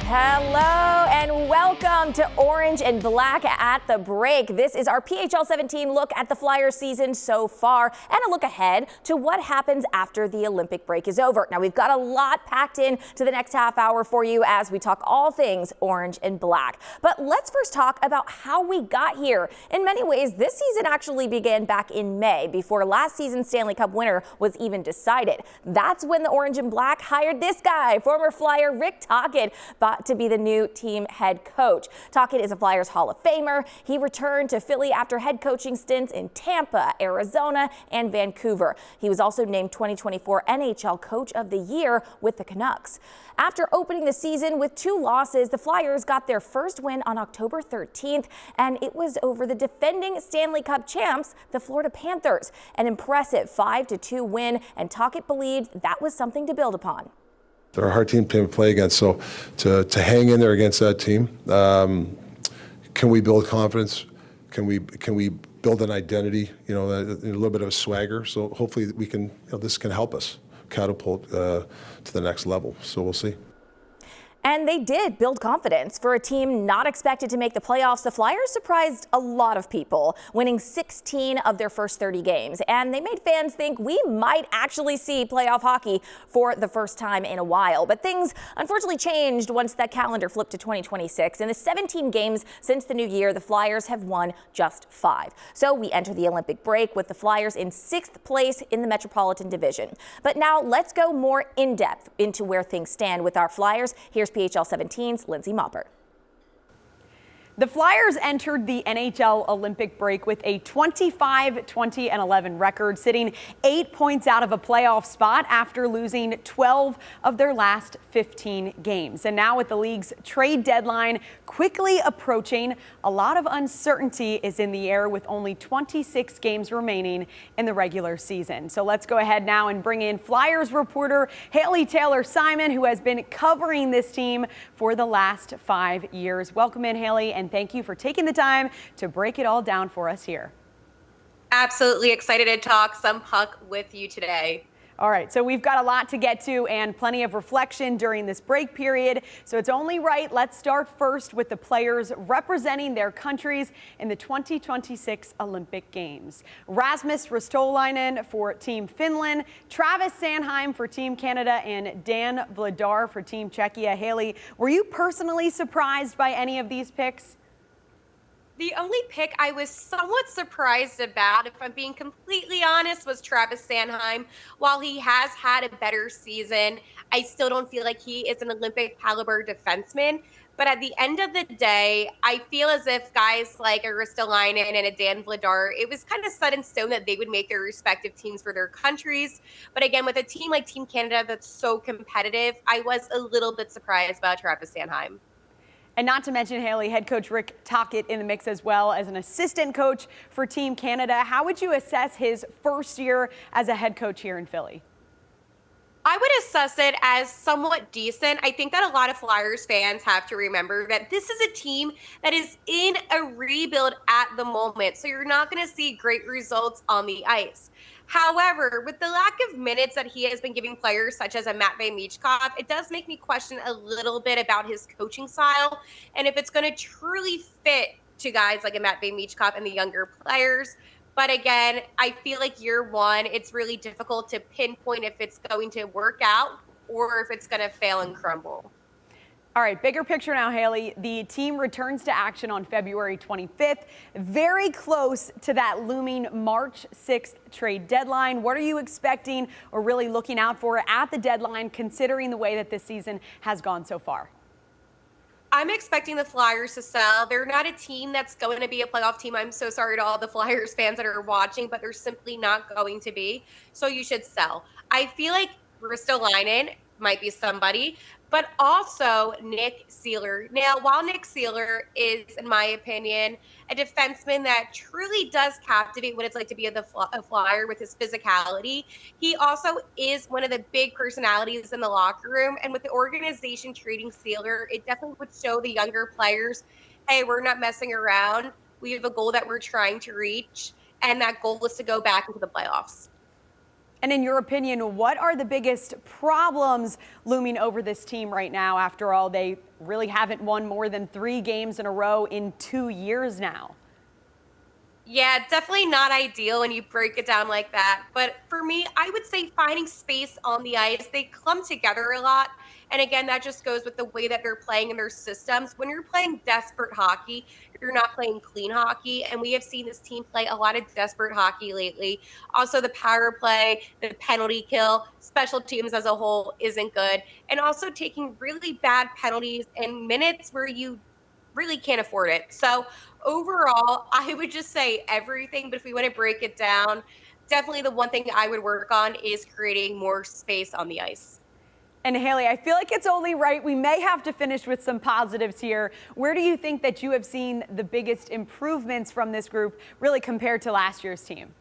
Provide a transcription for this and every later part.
Hello and welcome to Orange and Black at the Break. This is our PHL 17 look at the Flyers season so far and a look ahead to what happens after the Olympic break is over. Now we've got a lot packed in to the next half hour for you as we talk all things Orange and Black. But let's first talk about how we got here. In many ways, this season actually began back in May before last season's Stanley Cup winner was even decided. That's when the Orange and Black hired this guy, former Flyer Rick Tocchet, to be the new team head coach. Tocchet is a Flyers Hall of Famer. He returned to Philly after head coaching stints in Tampa, Arizona, and Vancouver. He was also named 2024 NHL Coach of the Year with the Canucks. After opening the season with 2 losses, the Flyers got their first win on October 13th, and it was over the defending Stanley Cup champs, the Florida Panthers. An impressive 5-2 win, and Tocchet believed that was something to build upon. They're a hard team to play against, so to hang in there against that team, can we build confidence? Can we build an identity? You know, a little bit of a swagger. So hopefully we can. This can help us catapult to the next level. So we'll see. And they did build confidence. For a team not expected to make the playoffs, the Flyers surprised a lot of people, winning 16 of their first 30 games. And they made fans think we might actually see playoff hockey for the first time in a while. But things unfortunately changed once that calendar flipped to 2026. In the 17 games since the new year, the Flyers have won just 5. So we enter the Olympic break with the Flyers in 6th place in the Metropolitan Division. But now let's go more in depth into where things stand with our Flyers. Here's PHL 17's Lindsay Maupert. The Flyers entered the NHL Olympic break with a 25-20-11 record, sitting 8 points out of a playoff spot after losing 12 of their last 15 games. And now with the league's trade deadline quickly approaching, a lot of uncertainty is in the air with only 26 games remaining in the regular season. So let's go ahead now and bring in Flyers reporter Haley Taylor-Simon, who has been covering this team for the last 5 years. Welcome in, Haley, and thank you for taking the time to break it all down for us here. Absolutely excited to talk some puck with you today. All right, so we've got a lot to get to and plenty of reflection during this break period. So it's only right. Let's start first with the players representing their countries in the 2026 Olympic Games. Rasmus Ristolainen for Team Finland, Travis Sanheim for Team Canada, and Dan Vladar for Team Czechia. Haley, were you personally surprised by any of these picks? The only pick I was somewhat surprised about, if I'm being completely honest, was Travis Sanheim. While he has had a better season, I still don't feel like he is an Olympic caliber defenseman. But at the end of the day, I feel as if guys like a Ristolainen and a Dan Vladar, it was kind of set in stone that they would make their respective teams for their countries. But again, with a team like Team Canada that's so competitive, I was a little bit surprised about Travis Sanheim. And not to mention, Haley, head coach Rick Tocchet in the mix as well as an assistant coach for Team Canada. How would you assess his first year as a head coach here in Philly? I would assess it as somewhat decent. I think that a lot of Flyers fans have to remember that this is a team that is in a rebuild at the moment. So you're not going to see great results on the ice. However, with the lack of minutes that he has been giving players such as a Matvei Michkov, it does make me question a little bit about his coaching style and if it's going to truly fit to guys like a Matvei Michkov and the younger players. But again, I feel like year one, it's really difficult to pinpoint if it's going to work out or if it's going to fail and crumble. All right, bigger picture now, Haley. The team returns to action on February 25th, very close to that looming March 6th trade deadline. What are you expecting or really looking out for at the deadline, considering the way that this season has gone so far? I'm expecting the Flyers to sell. They're not a team that's going to be a playoff team. I'm so sorry to all the Flyers fans that are watching, but they're simply not going to be. So you should sell. I feel like Ristolainen might be somebody, but also Nick Seeler. Now, while Nick Seeler is, in my opinion, a defenseman that truly does captivate what it's like to be a Flyer with his physicality, he also is one of the big personalities in the locker room. And with the organization trading Seeler, it definitely would show the younger players, hey, we're not messing around. We have a goal that we're trying to reach, and that goal is to go back into the playoffs. And in your opinion, what are the biggest problems looming over this team right now? After all, they really haven't won more than 3 games in a row in 2 years now. Yeah, definitely not ideal when you break it down like that. But for me, I would say finding space on the ice, they clump together a lot. And again, that just goes with the way that they're playing in their systems. When you're playing desperate hockey, you're not playing clean hockey. And we have seen this team play a lot of desperate hockey lately. Also, the power play, the penalty kill, special teams as a whole isn't good. And also taking really bad penalties in minutes where you really can't afford it. So overall, I would just say everything, but if we want to break it down, definitely the one thing I would work on is creating more space on the ice. And Haley, I feel like it's only right. We may have to finish with some positives here. Where do you think that you have seen the biggest improvements from this group, really compared to last year's team?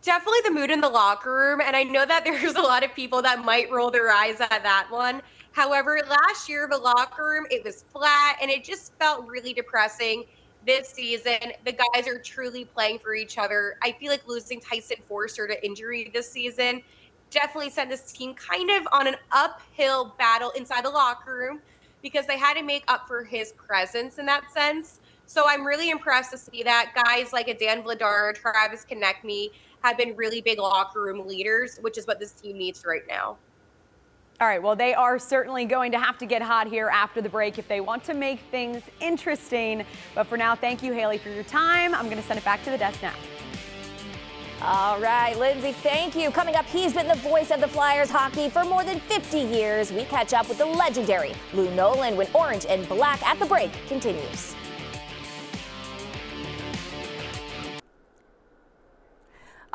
Definitely the mood in the locker room. And I know that there's a lot of people that might roll their eyes at that one. However, last year, the locker room, it was flat and it just felt really depressing. This season, the guys are truly playing for each other. I feel like losing Tyson Forster to injury this season definitely sent this team kind of on an uphill battle inside the locker room because they had to make up for his presence in that sense. So I'm really impressed to see that guys like a Dan Vladar, Travis Konechny have been really big locker room leaders, which is what this team needs right now. All right, well, they are certainly going to have to get hot here after the break if they want to make things interesting. But for now, thank you, Haley, for your time. I'm going to send it back to the desk now. All right, Lindsay, thank you. Coming up, he's been the voice of the Flyers hockey for more than 50 years. We catch up with the legendary Lou Nolan when Orange and Black at the Break continues.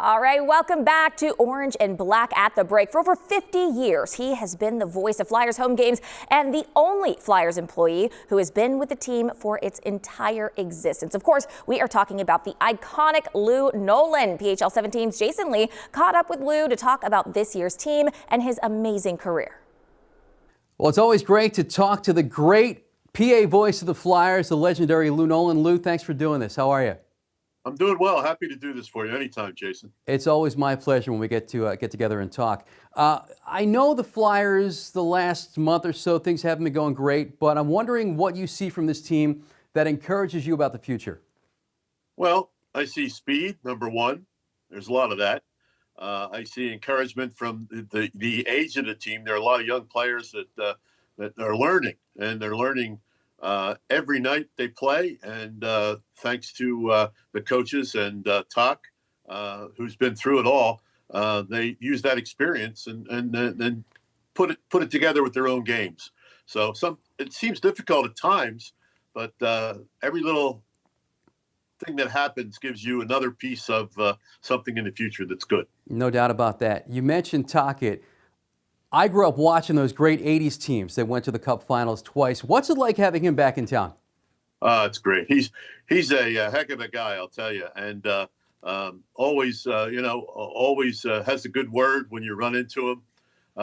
All right, welcome back to Orange and Black at the Break. For over 50 years, he has been the voice of Flyers home games and the only Flyers employee who has been with the team for its entire existence. Of course, we are talking about the iconic Lou Nolan. PHL 17's Jason Lee caught up with Lou to talk about this year's team and his amazing career. Well, it's always great to talk to the great PA voice of the Flyers, the legendary Lou Nolan. Lou, thanks for doing this. How are you? I'm doing well. Happy to do this for you anytime, Jason. It's always my pleasure when we get to get together and talk. I know the Flyers, the last month or so, things haven't been going great, but I'm wondering what you see from this team that encourages you about the future. Well, I see speed, number one. There's a lot of that. I see encouragement from the age of the team. There are a lot of young players that are learning, and they're learning every night they play, and thanks to the coaches and Talk, who's been through it all, they use that experience and then put it together with their own games. So it seems difficult at times, but every little thing that happens gives you another piece of something in the future that's good. No doubt about that. You mentioned Tocchet. I grew up watching those great 80s teams that went to the Cup Finals twice. What's it like having him back in town? It's great. He's a heck of a guy, I'll tell you. And always has a good word when you run into him.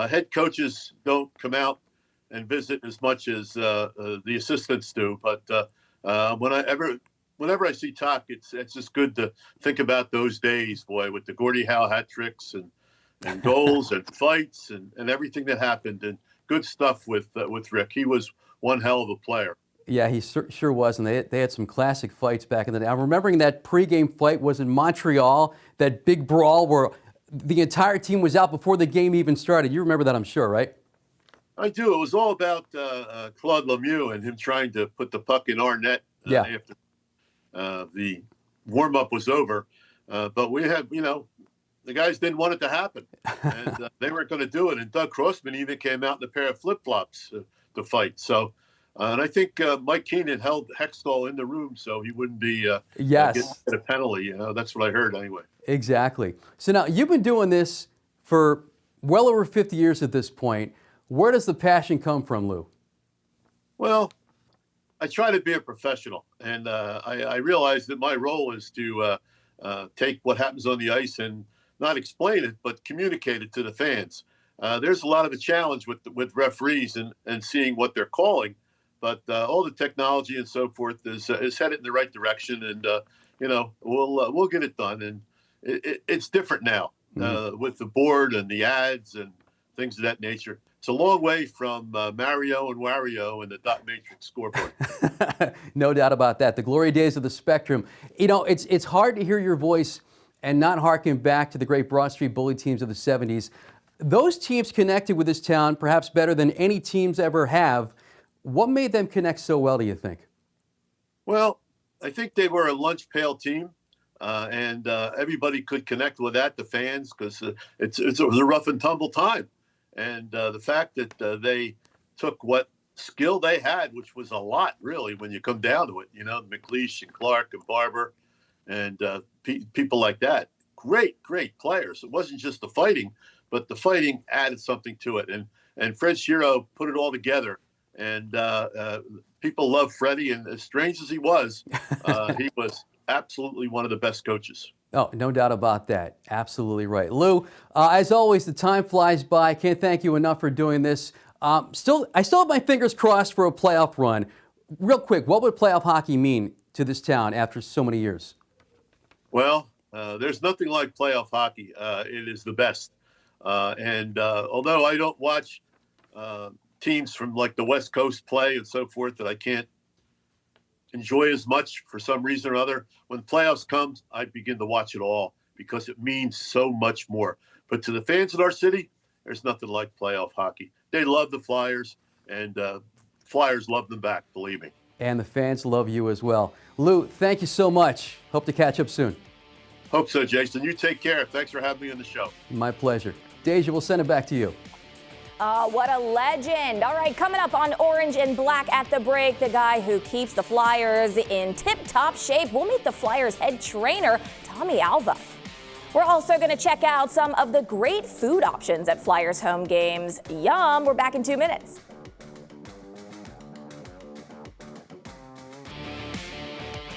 Head coaches don't come out and visit as much as the assistants do. But whenever I see Talk, it's just good to think about those days, boy, with the Gordie Howe hat tricks and goals and fights and everything that happened, and good stuff with Rick. He was one hell of a player. Yeah, he sure was, and they had some classic fights back in the day. I'm remembering that pregame fight was in Montreal, that big brawl where the entire team was out before the game even started. You remember that, I'm sure, right? I do. It was all about Claude Lemieux and him trying to put the puck in our net after the warm-up was over. But we had, the guys didn't want it to happen, and they weren't going to do it. And Doug Crossman even came out in a pair of flip-flops to fight. So, and I think Mike Keenan held Hextall in the room so he wouldn't be getting a penalty. That's what I heard anyway. Exactly. So now you've been doing this for well over 50 years at this point. Where does the passion come from, Lou? Well, I try to be a professional, and I realize that my role is to take what happens on the ice and not explain it, but communicate it to the fans. There's a lot of a challenge with referees and seeing what they're calling, but all the technology and so forth is headed in the right direction, and we'll get it done. And it's different now with the board and the ads and things of that nature. it's a long way from Mario and Wario and the dot matrix scoreboard. No doubt about that. The glory days of the Spectrum. You know, it's hard to hear your voice and not harken back to the great Broad Street Bully teams of the 70s. Those teams connected with this town perhaps better than any teams ever have. What made them connect so well, do you think? Well, I think they were a lunch pail team. And everybody could connect with that, the fans, because it was a rough and tumble time. And the fact that they took what skill they had, which was a lot, really, when you come down to it, you know, McLeish and Clark and Barber and people like that. Great players. It wasn't just the fighting, but the fighting added something to it. And Fred Shiro put it all together. And people love Freddie. And as strange as he was absolutely one of the best coaches. Oh, no doubt about that. Absolutely right. Lou, as always, the time flies by. Can't thank you enough for doing this. I still have my fingers crossed for a playoff run. Real quick, what would playoff hockey mean to this town after so many years? Well, there's nothing like playoff hockey. It is the best. And although I don't watch teams from like the West Coast play and so forth that I can't enjoy as much for some reason or other, when playoffs comes, I begin to watch it all because it means so much more. But to the fans in our city, there's nothing like playoff hockey. They love the Flyers, and Flyers love them back, believe me. And the fans love you as well. Lou, thank you so much. Hope to catch up soon. Hope so, Jason. You take care. Thanks for having me on the show. My pleasure. Deja, we'll send it back to you. What a legend. All right, coming up on Orange and Black at the break, the guy who keeps the Flyers in tip-top shape. We'll meet the Flyers head trainer, Tommy Alva. We're also going to check out some of the great food options at Flyers home games. Yum, we're back in 2 minutes.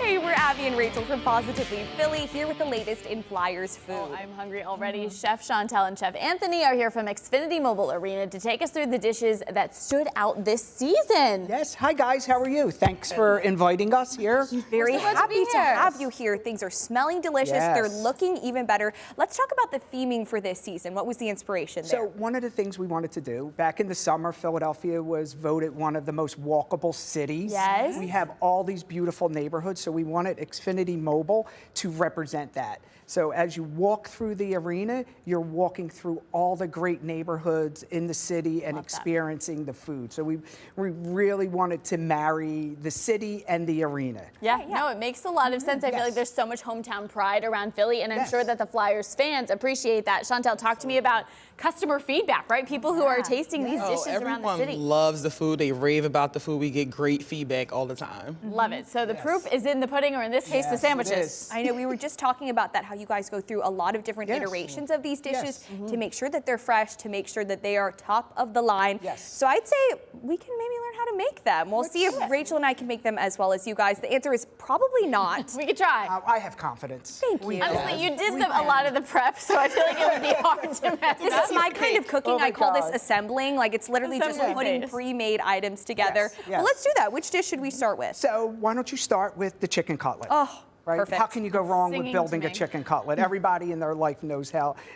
Hey, we're Abby and Rachel from Positively Philly here with the latest in Flyers food. Oh, I'm hungry already. Chef Chantel and Chef Anthony are here from Xfinity Mobile Arena to take us through the dishes that stood out this season. Yes. Hi, guys. How are you? Thanks for inviting us here. Very so glad to happy be to here. have you here. Things are smelling delicious. Yes. They're looking even better. Let's talk about the theming for this season. What was the inspiration there? So one of the things we wanted to do, back in the summer, Philadelphia was voted one of the most walkable cities. Yes. We have all these beautiful neighborhoods, so we wanted Xfinity Mobile to represent that. So as you walk through the arena, you're walking through all the great neighborhoods in the city and experiencing the food. So we really wanted to marry the city and the arena. Yeah, no, it makes a lot of sense. I feel like there's so much hometown pride around Philly, and I'm sure that the Flyers fans appreciate that. Chantel, talk to me about customer feedback, right? People who are tasting these dishes around the city. Everyone loves the food. They rave about the food. We get great feedback all the time. Love it. So the proof is in the pudding, or in this case, the sandwiches. I know we were just talking about that, how you guys go through a lot of different iterations of these dishes to make sure that they're fresh, to make sure that they are top of the line. So I'd say we can maybe learn how to make them. We'll see if Rachel and I can make them as well as you guys. The answer is probably not. We could try. I have confidence. Thank you. Honestly, you did a lot of the prep, so I feel like it would be hard to mess This up. is my kind of cooking. Oh my I call this God. assembling. Like it's literally just Assembling putting phase. pre-made items together. Yes, But yes. let's do that. Which dish should we start with? So why don't you start with the chicken cutlet? Oh, right? perfect. How can you go wrong with Singing building to a me. chicken cutlet? Everybody in their life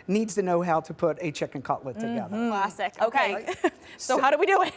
needs to know how to put a chicken cutlet together. Classic. Okay. So how do we do it?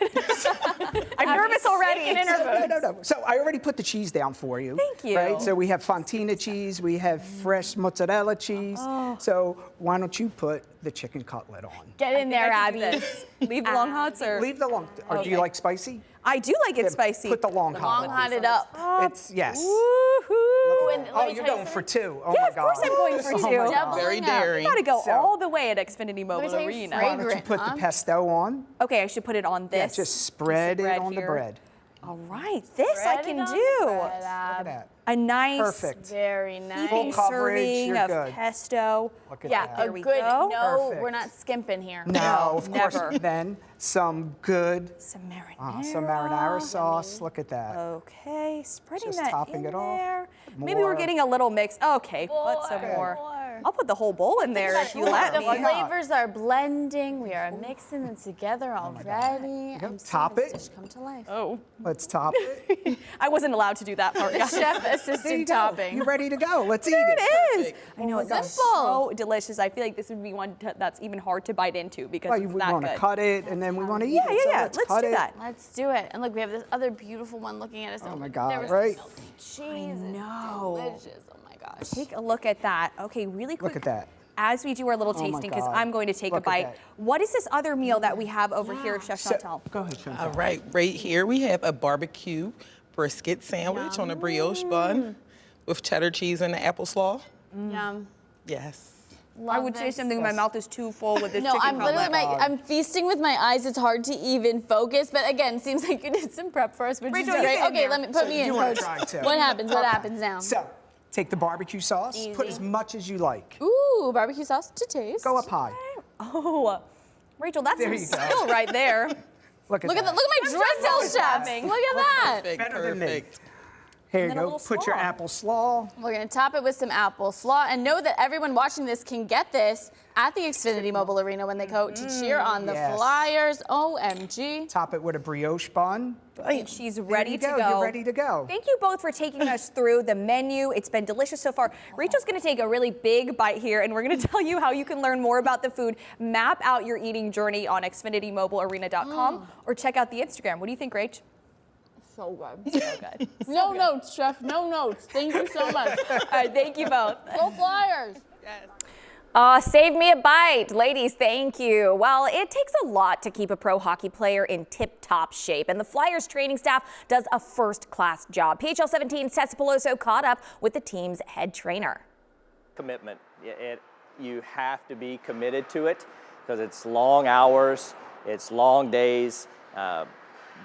I'm nervous already. No. So I already put the cheese down for you. Thank you. Right? So we have Fontina cheese, we have fresh mozzarella cheese. So why don't you put the chicken cutlet on? Get in there, I can do Abby. this. Leave the long hots or? Leave the long. Or do you like spicy? I do like it spicy. Put the long hot. Long hot it up. It's yes. Woohoo! And let Oh, me you're tell you going for two. Oh Yeah, my of God. course I'm going for Oh my two. God. Doubling Very up. daring. Gotta go So- all the way at Xfinity Mobile tell you, Arena. Why don't you fragrant, put huh? the pesto on? Okay, I should put it on Yeah, this. just spread it on the here. bread. All right, this I Spread can it on the do. bread, Look at Ab. that. A nice Perfect. Very nice. Full heaping coverage, serving you're of good. pesto. Look at Yeah, that. There a we good. go. No, Perfect. we're not skimping here. No, of course. never. Then some good Some marinara. some marinara sauce. Look at that. Okay, spreading Just that topping in it off. there. Maybe we're More. getting a little mixed. Okay, let's some more. I'll put the whole bowl in there if you let The me. flavors are blending. We are mixing them together already. I'm Top seeing it. this dish come to life. Oh, Let's top it. I wasn't allowed to do that part, guys. Chef There you assistant go. topping. You're ready to go. Let's eat There it. it is. I know it's Simple. so delicious. I feel like this would be one that's even hard to bite into because Well, it's we that want to good. cut it, and then we want to eat Yeah, it. So yeah. let's Let's cut do it. that. Let's do it. And look, we have this other beautiful one looking at us. Oh my There God, was right? melted cheese. I know. Delicious. Oh my gosh. Take a look at that. Okay, really quick. Look at that. As we do our little Oh my tasting, because God. I'm going to take Look a at bite. that. What is this other meal that we have over here, Chef Chantal? Go ahead, Chantal. All right, right here we have a barbecue brisket sandwich on a brioche bun with cheddar cheese and the apple slaw. Yum. Yes. I would say something. My mouth is too full with this No, chicken I'm literally cutlet. I'm feasting with my eyes. It's hard to even focus, but again, seems like you did some prep for us, which Rachel, is you great. get in Okay, there. put me in, you wanna coach. try too. What happens? What Okay. happens now? So, take the barbecue sauce. Put Easy. as much as you like. Ooh, barbecue sauce to taste. Go up high. Oh, Rachel, that's There some you go. skill right there. Look at Look that. at my drizzle, chef. shopping. Look at that. Perfect, Better than me. perfect. Here you then a go. little Put your slaw. apple slaw. We're gonna top it with some apple slaw, and know that everyone watching this can get this at the Xfinity Mobile Arena when they go to cheer on the Yes. Flyers. OMG. Top it with a brioche bun. She's There ready you to go. go. You're ready to go. Thank you both for taking us through the menu. It's been delicious so far. Rachel's going to take a really big bite here, and we're going to tell you how you can learn more about the food, map out your eating journey on XfinityMobileArena.com, or check out the Instagram. What do you think, Rach? So good. So good. No notes, chef. No notes. Thank you so much. All right, thank you both. Go Flyers. Save me a bite. Ladies, thank you. Well, it takes a lot to keep a pro hockey player in tip-top shape, and the Flyers training staff does a first-class job. PHL 17's Tessa Peloso caught up with the team's head trainer. Commitment. You have to be committed to it because it's long hours, it's long days.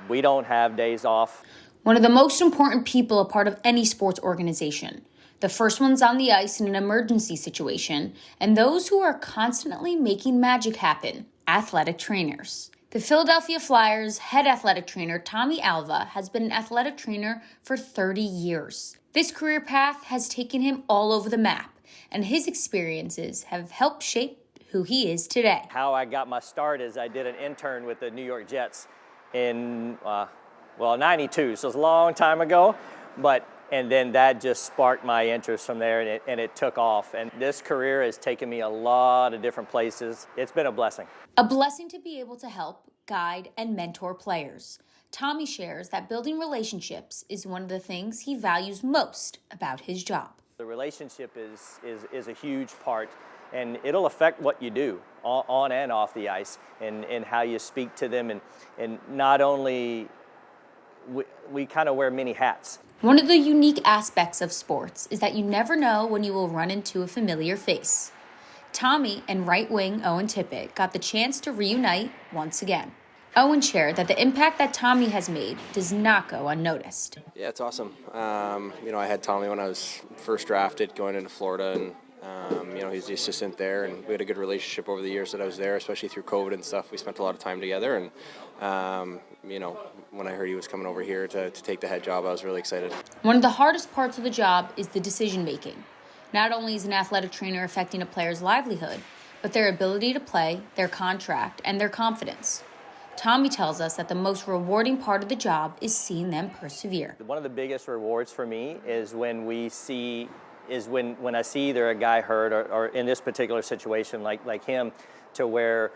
We don't have days off. One of the most important people a part of any sports organization. The first ones on the ice in an emergency situation, and those who are constantly making magic happen, athletic trainers. The Philadelphia Flyers head athletic trainer Tommy Alva has been an athletic trainer for 30 years. This career path has taken him all over the map, and his experiences have helped shape who he is today. How I got my start is I did an intern with the New York Jets in, 92, so it's a long time ago, and then that just sparked my interest from there, and it took off. And this career has taken me a lot of different places. It's been a blessing. A blessing to be able to help, guide, and mentor players. Tommy shares that building relationships is one of the things he values most about his job. The relationship is a huge part, and it'll affect what you do on and off the ice, and how you speak to them, and not only, we kind of wear many hats. One of the unique aspects of sports is that you never know when you will run into a familiar face. Tommy and right wing Owen Tippett got the chance to reunite once again. Owen shared that the impact that Tommy has made does not go unnoticed. Yeah, it's awesome. I had Tommy when I was first drafted going into Florida, and he's the assistant there, and we had a good relationship over the years that I was there, especially through COVID and stuff. We spent a lot of time together, and when I heard he was coming over here to take the head job, I was really excited. One of the hardest parts of the job is the decision making. Not only is an athletic trainer affecting a player's livelihood, but their ability to play, their contract, and their confidence. Tommy tells us that the most rewarding part of the job is seeing them persevere. One of the biggest rewards for me is when I see either a guy hurt or in this particular situation like him, to where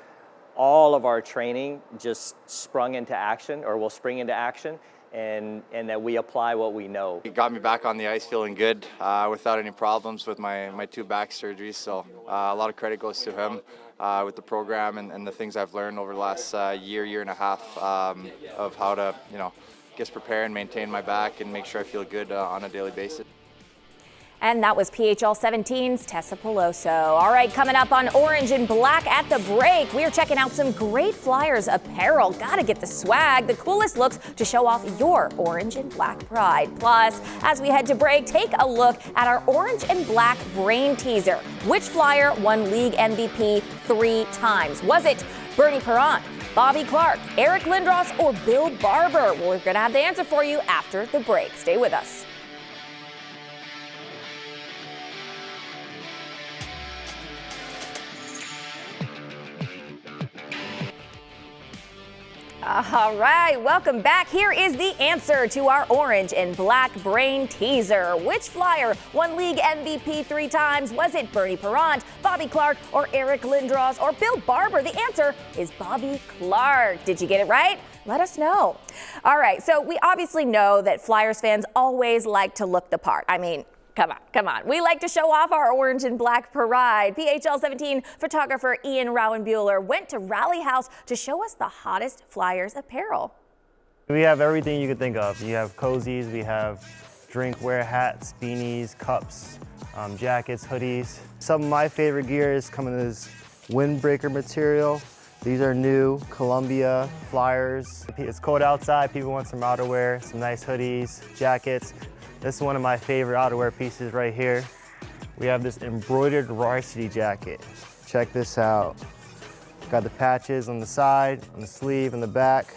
all of our training just sprung into action, or will spring into action, and that we apply what we know. He got me back on the ice feeling good without any problems with my 2 back surgeries, so a lot of credit goes to him with the program and the things I've learned over the last year and a half of how to prepare and maintain my back and make sure I feel good on a daily basis. And that was PHL 17's Tessa Peloso. All right, coming up on Orange and Black at the break, we are checking out some great Flyers apparel. Gotta get the swag, the coolest looks to show off your Orange and Black pride. Plus, as we head to break, take a look at our Orange and Black brain teaser. Which Flyer won league MVP 3 times? Was it Bernie Perron, Bobby Clark, Eric Lindros, or Bill Barber? Well, we're gonna have the answer for you after the break. Stay with us. All right, welcome back. Here is the answer to our orange and black brain teaser. Which Flyer won league MVP 3 times? Was it Bernie Parent, Bobby Clarke, or Eric Lindros, or Bill Barber? The answer is Bobby Clarke. Did you get it right? Let us know. All right, so we obviously know that Flyers fans always like to look the part. I mean, come on. We like to show off our orange and black pride. PHL 17 photographer Ian Rowenbuehler went to Rally House to show us the hottest Flyers apparel. We have everything you could think of. You have cozies, we have drinkware, hats, beanies, cups, jackets, hoodies. Some of my favorite gear is coming in this windbreaker material. These are new Columbia Flyers. It's cold outside, people want some outerwear, some nice hoodies, jackets. This is one of my favorite outerwear pieces right here. We have this embroidered varsity jacket. Check this out. Got the patches on the side, on the sleeve, and the back.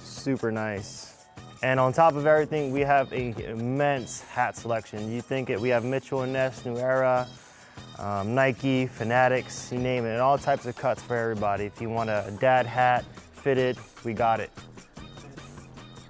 Super nice. And on top of everything, we have an immense hat selection. You think it, we have Mitchell & Ness, New Era, Nike, Fanatics, you name it, and all types of cuts for everybody. If you want a dad hat, fitted, we got it.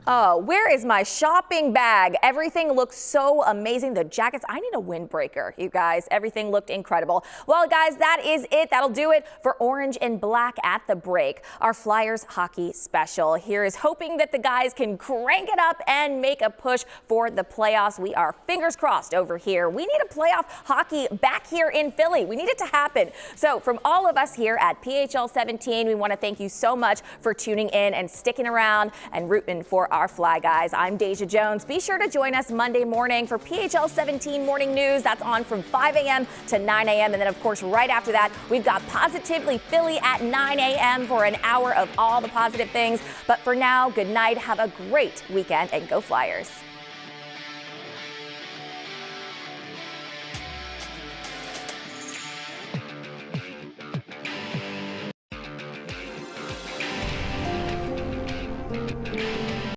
Oh, where is my shopping bag? Everything looks so amazing. The jackets, I need a windbreaker, you guys. Everything looked incredible. Well, guys, that is it. That'll do it for Orange and Black at the Break, our Flyers hockey special. Here is hoping that the guys can crank it up and make a push for the playoffs. We are fingers crossed over here. We need a playoff hockey back here in Philly. We need it to happen. So from all of us here at PHL 17, we want to thank you so much for tuning in and sticking around and rooting for our Fly Guys. I'm Deja Jones. Be sure to join us Monday morning for PHL 17 Morning News. That's on from 5 a.m. to 9 a.m. And then, of course, right after that, we've got Positively Philly at 9 a.m. for an hour of all the positive things. But for now, good night. Have a great weekend and go Flyers.